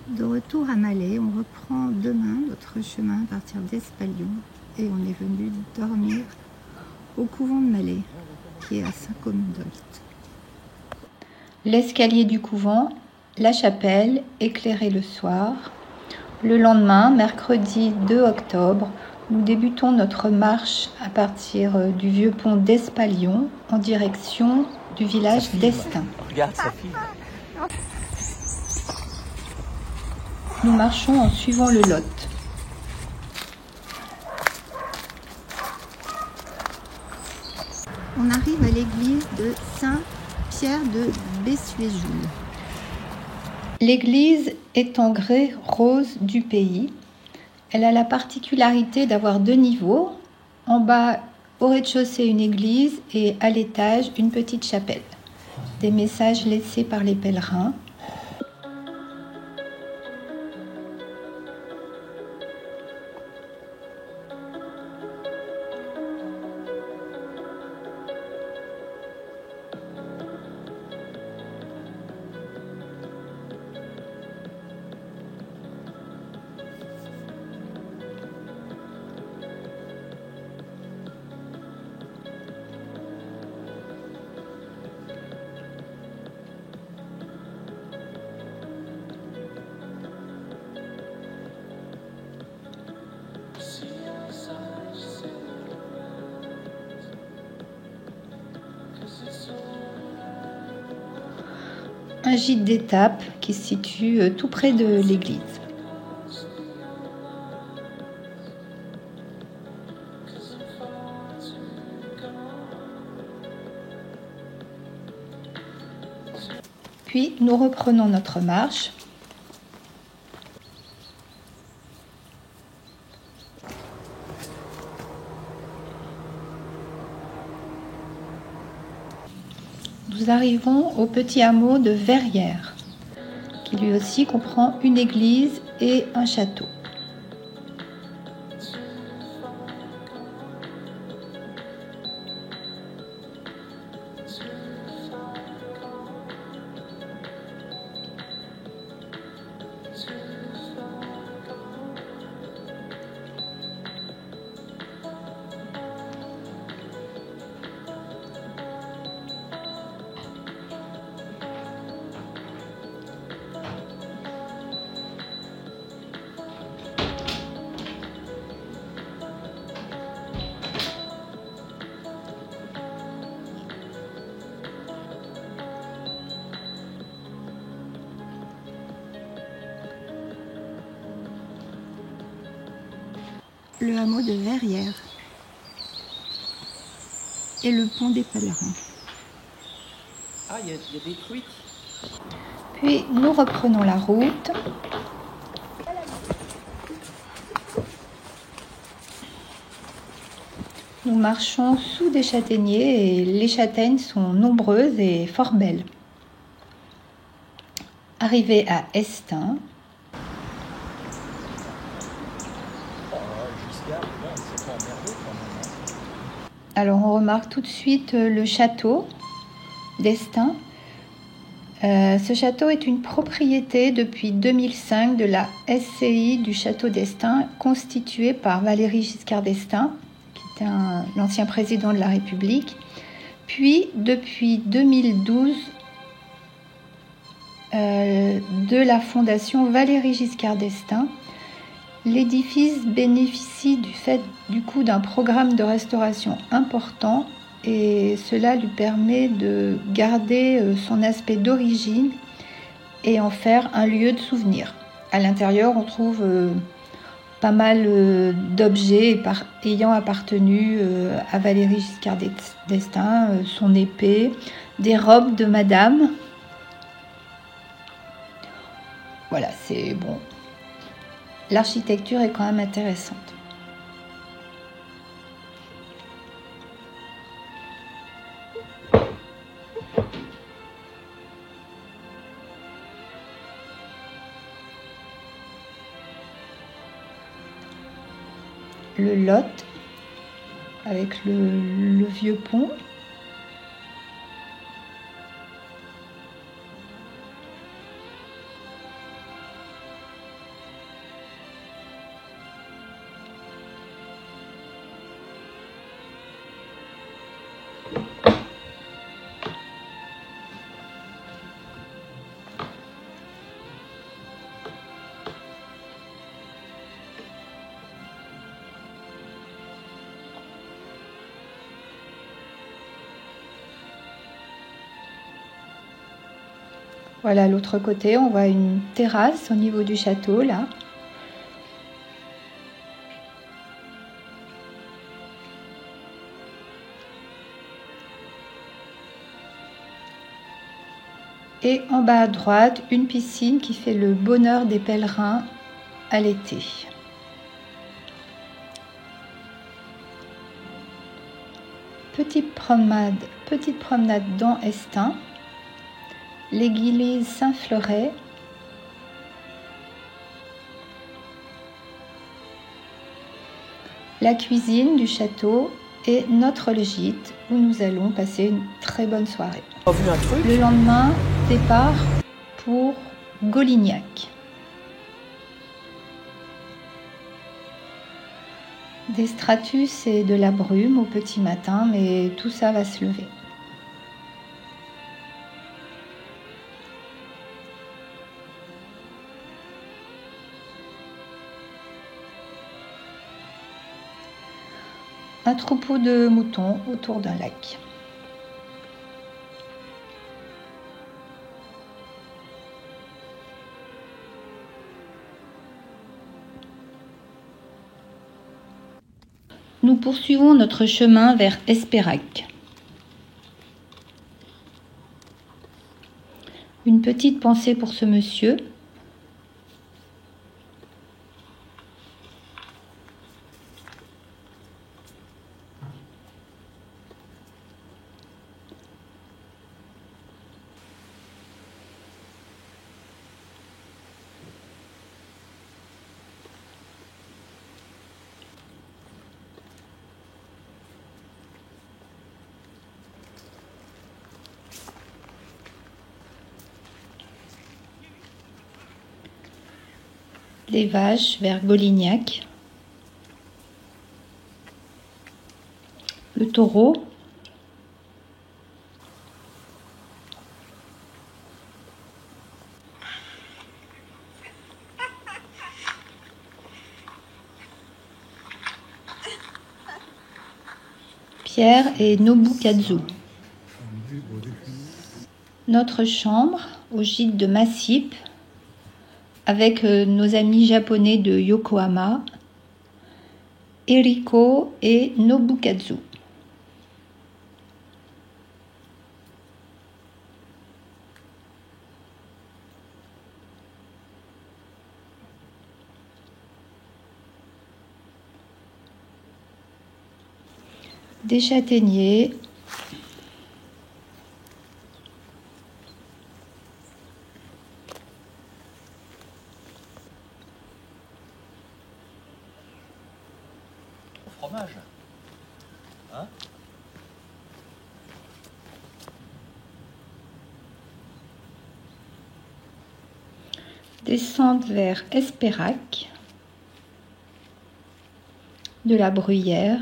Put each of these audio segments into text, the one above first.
De retour à Malais, on reprend demain notre chemin à partir d'Espalion et on est venu dormir au couvent de Malais, qui est à Saint-Côme-d'Olt. L'escalier du couvent, la chapelle, éclairée le soir. Le lendemain, mercredi 2 octobre, nous débutons notre marche à partir du vieux pont d'Espalion en direction du village d'Estaing. Regarde sa fille. Nous marchons en suivant le Lot. On arrive à l'église de Saint-Pierre de Bessuéjoul. L'église est en grès rose du pays. Elle a la particularité d'avoir 2 niveaux. En bas, au rez-de-chaussée, une église et à l'étage, une petite chapelle. Des messages laissés par les pèlerins. Un gîte d'étape qui se situe tout près de l'église. Puis nous reprenons notre marche. Nous arrivons au petit hameau de Verrières, qui lui aussi comprend une église et un château. Le hameau de Verrières et le pont des pèlerins. Ah, il y a des truites. Puis nous reprenons la route. Nous marchons sous des châtaigniers et les châtaignes sont nombreuses et fort belles. Arrivé à Estaing, alors on remarque tout de suite le château d'Estaing. Ce château est une propriété depuis 2005 de la SCI du château d'Estaing, constituée par Valéry Giscard d'Estaing, qui était l'ancien président de la République. Puis depuis 2012, de la fondation Valéry Giscard d'Estaing. L'édifice bénéficie du coup d'un programme de restauration important et cela lui permet de garder son aspect d'origine et en faire un lieu de souvenir. À l'intérieur, on trouve pas mal d'objets ayant appartenu à Valéry Giscard d'Estaing, son épée, des robes de madame. Voilà, c'est bon. L'architecture est quand même intéressante. Le Lot, avec le vieux pont. Voilà, l'autre côté, on voit une terrasse au niveau du château, là. Et en bas à droite, une piscine qui fait le bonheur des pèlerins à l'été. Petite promenade dans Estaing. L'église Saint-Fleuret. La cuisine du château et notre gîte où nous allons passer une très bonne soirée. On a vu un truc. Le lendemain, départ pour Golignac. Des stratus et de la brume au petit matin, mais tout ça va se lever. Un troupeau de moutons autour d'un lac. Nous poursuivons notre chemin vers Espérac. Une petite pensée pour ce monsieur. Les vaches vers Golignac. Le taureau. Pierre et Nobukazu. Notre chambre au gîte de Massip avec nos amis japonais de Yokohama, Eriko et Nobukazu. Des châtaigniers. Fromage. Hein? Descente vers Espérac. De la bruyère.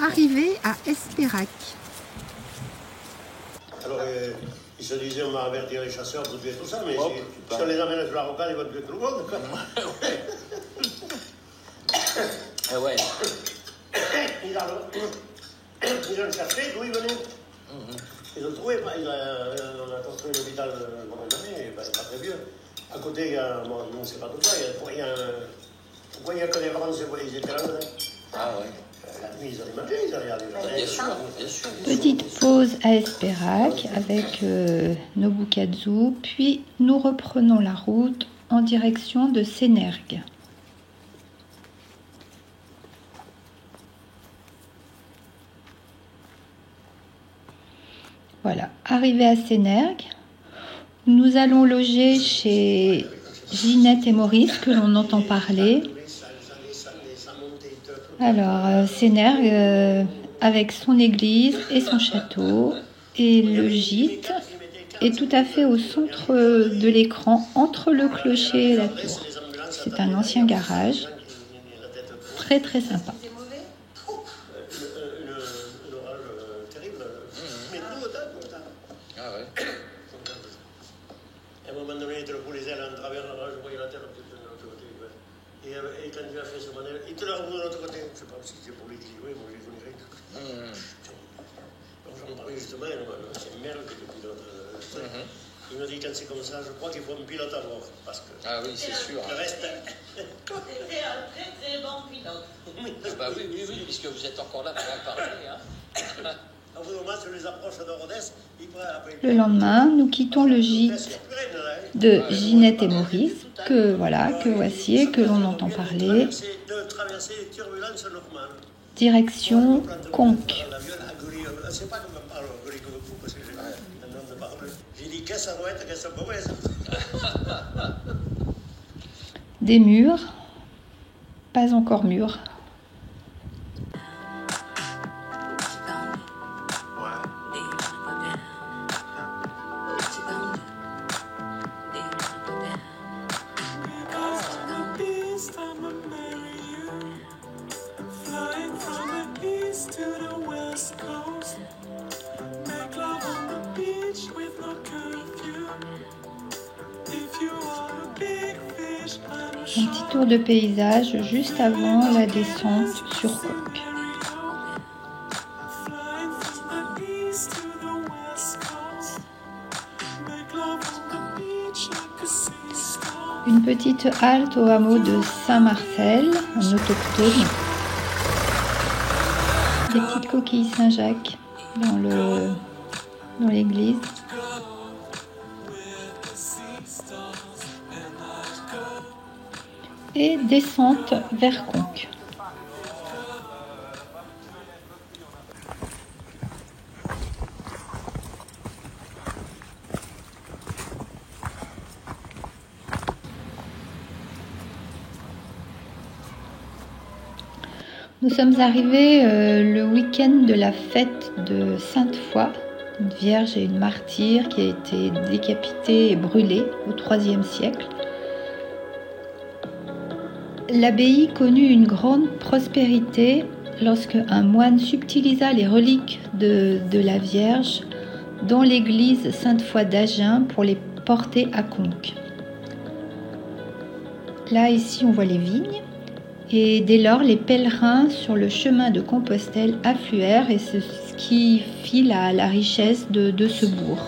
Arrivé à Espérac. Alors, ils se disaient, on va avertir les chasseurs pour tuer tout ça, mais si on les amène sur la rocade, ils vont tuer tout le monde, quoi. Eh ouais. Ils ont cherché d'où ils venaient. Ils ont trouvé, on a construit l'hôpital abandonné, il n'est pas très vieux. À côté, il y a, bon, on ne sait pas tout ça, pourquoi il n'y a que les Français, ils étaient là, Ah ouais. la nuit, ils ont mangé, ils allaient aller. Bien sûr, bien sûr. Petite pause à Espérac avec Nobukazu, puis nous reprenons la route en direction de Sénergue. Voilà, arrivé à Sénergue, nous allons loger chez Ginette et Maurice, que l'on entend parler. Alors, Sénergue, avec son église et son château, et le gîte est tout à fait au centre de l'écran, entre le clocher et la tour. C'est un ancien garage, très très sympa. Ah ouais. À un moment donné, il te le fout les ailes en travers, je voyais la tête un petit peu de l'autre côté. Et quand il a fait ce modèle, il te l'a revu de l'autre côté. Je ne sais pas si c'est pour les jouer, moi je les connais rien. Donc j'en parlais justement, c'est Merle qui est le pilote. Il me dit quand c'est comme ça, je crois qu'il faut un pilote à bord. Parce que Ah oui, c'est sûr. le reste. C'était un très très bon pilote. Bah oui, puisque vous êtes encore là pour en parler. Hein. Au bout d'un moment, sur les approches de Rodez, il prend après. Le lendemain, nous quittons le gîte de Ginette et Maurice, que voici et que l'on entend parler. De traverser les turbulences normales. Direction Conques. C'est pas comme on parle, parce que j'ai un nom de parole. J'ai dit qu'est-ce que ça doit être, qu'est-ce que ça peut être. Des murs, pas encore mûrs. Un petit tour de paysage juste avant la descente sur Conques. Une petite halte au hameau de Saint-Marcel, un autochtone. Des petites coquilles Saint-Jacques dans l'église. Et descente vers Conques. Nous sommes arrivés le week-end de la fête de Sainte-Foy, une vierge et une martyre qui a été décapitée et brûlée au IIIe siècle. L'abbaye connut une grande prospérité lorsque un moine subtilisa les reliques de la Vierge dans l'église Sainte-Foy d'Agen pour les porter à Conques. Là, ici, on voit les vignes. Et dès lors, les pèlerins sur le chemin de Compostelle affluèrent et c'est ce qui fit la richesse de ce bourg.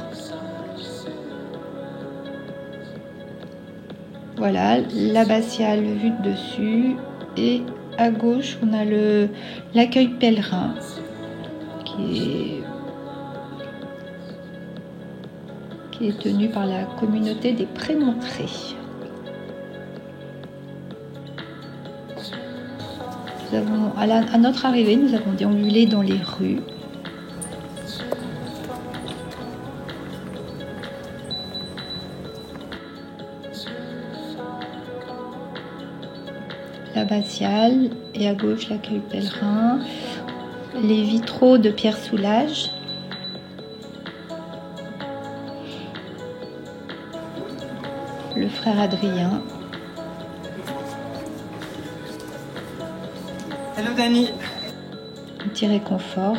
Voilà, l'abbatiale vue de dessus et à gauche, on a l'accueil pèlerin qui est tenu par la communauté des Prémontrés. À notre arrivée, nous avons déambulé dans les rues. L'abbatiale et à gauche l'accueil pèlerin. Les vitraux de Pierre Soulages. Le frère Adrien. Hello Dani. Un petit réconfort.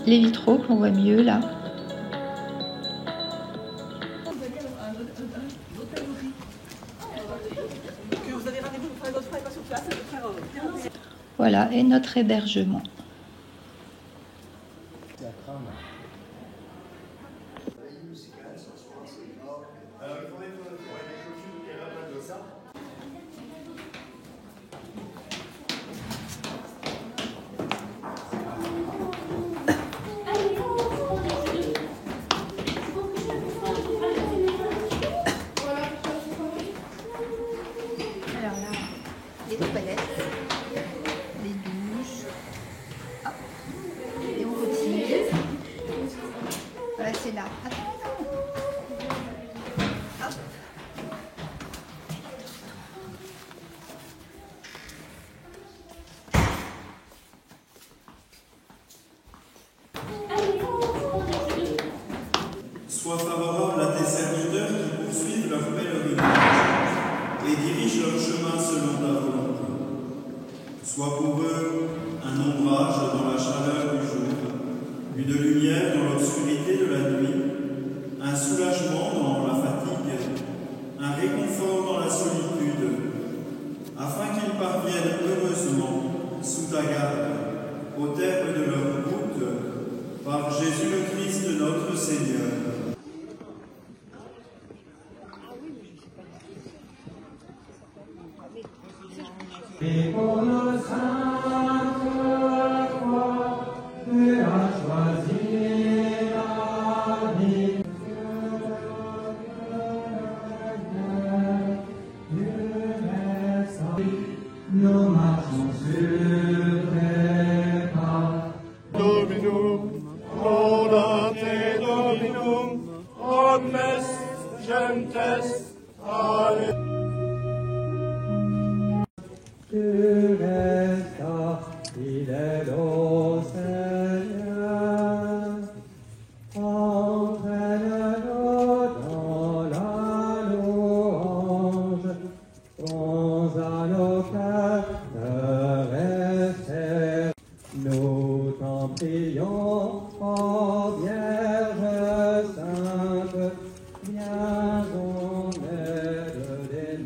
Les vitraux qu'on voit mieux là. Voilà, et notre hébergement. Les toilettes, les douches, hop, et on retire. Voilà, c'est là. Hop. Sois favorable à tes serviteurs qui poursuivent leur pèlerinage et dirigent leur chemin selon ta volonté. Sois pour eux un ombrage dans la chaleur du jour, une lumière dans l'obscurité de la nuit, un soulagement dans la fatigue, un réconfort dans la solitude, afin qu'ils parviennent heureusement, sous ta garde, au terme de leur route, par Jésus le Christ notre Seigneur. Et pour nos saintes croix, tu as choisi la vie. Nous marchons sur tes pas. Dominum, Laudate Dominum, omnes gentes, Alleluia. Tu restas fidèle au Seigneur, entraîne-nous dans la louange, prends à nos cœurs de rester. Nous t'en prions, ô Vierge Sainte, viens en aide des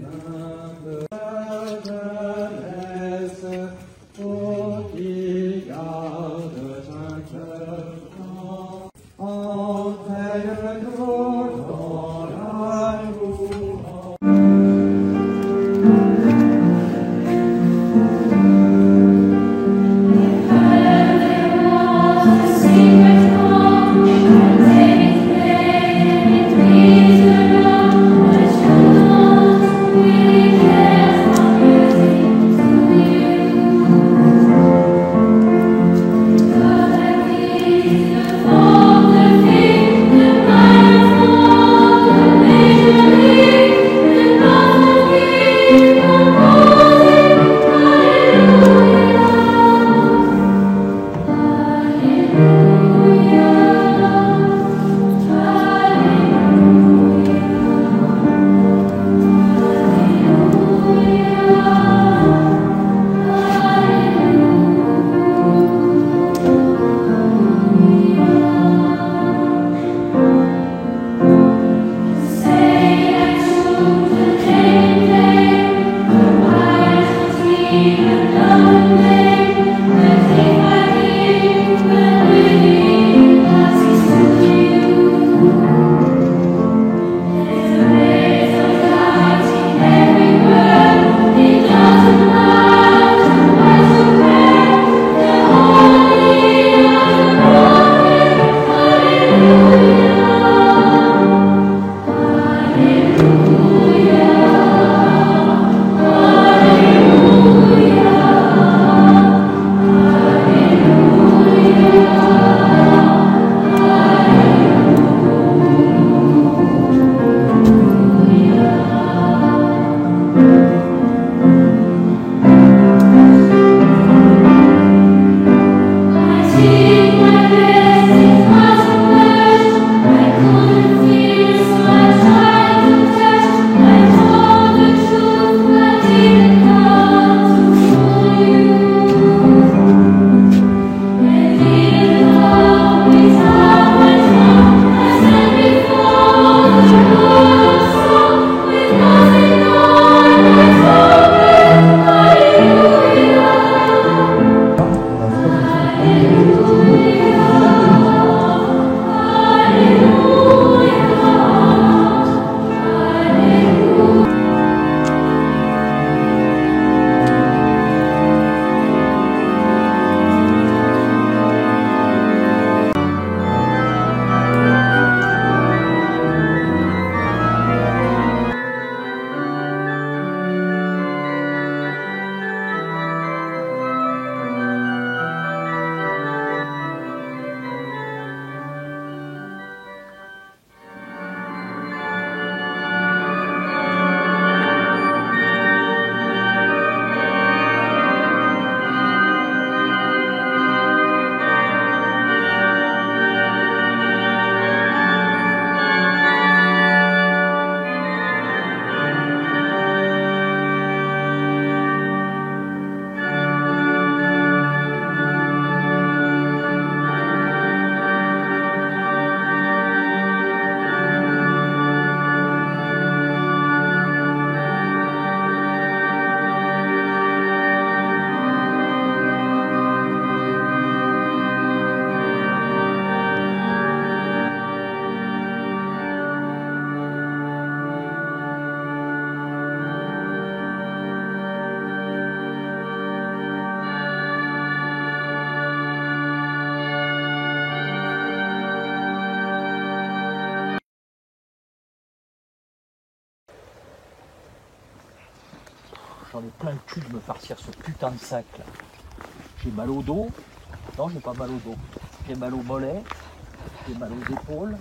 J'en ai plein le cul de me farcir ce putain de sac là. J'ai mal au dos. Non, j'ai pas mal au dos. J'ai mal au mollet. J'ai mal aux épaules.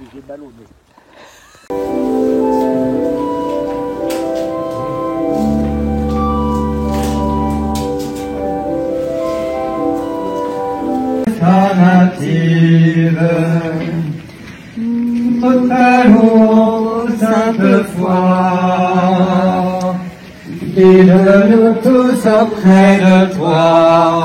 Et j'ai mal au nez. Native, toute louange, sainte foi, guide-nous tous auprès de toi.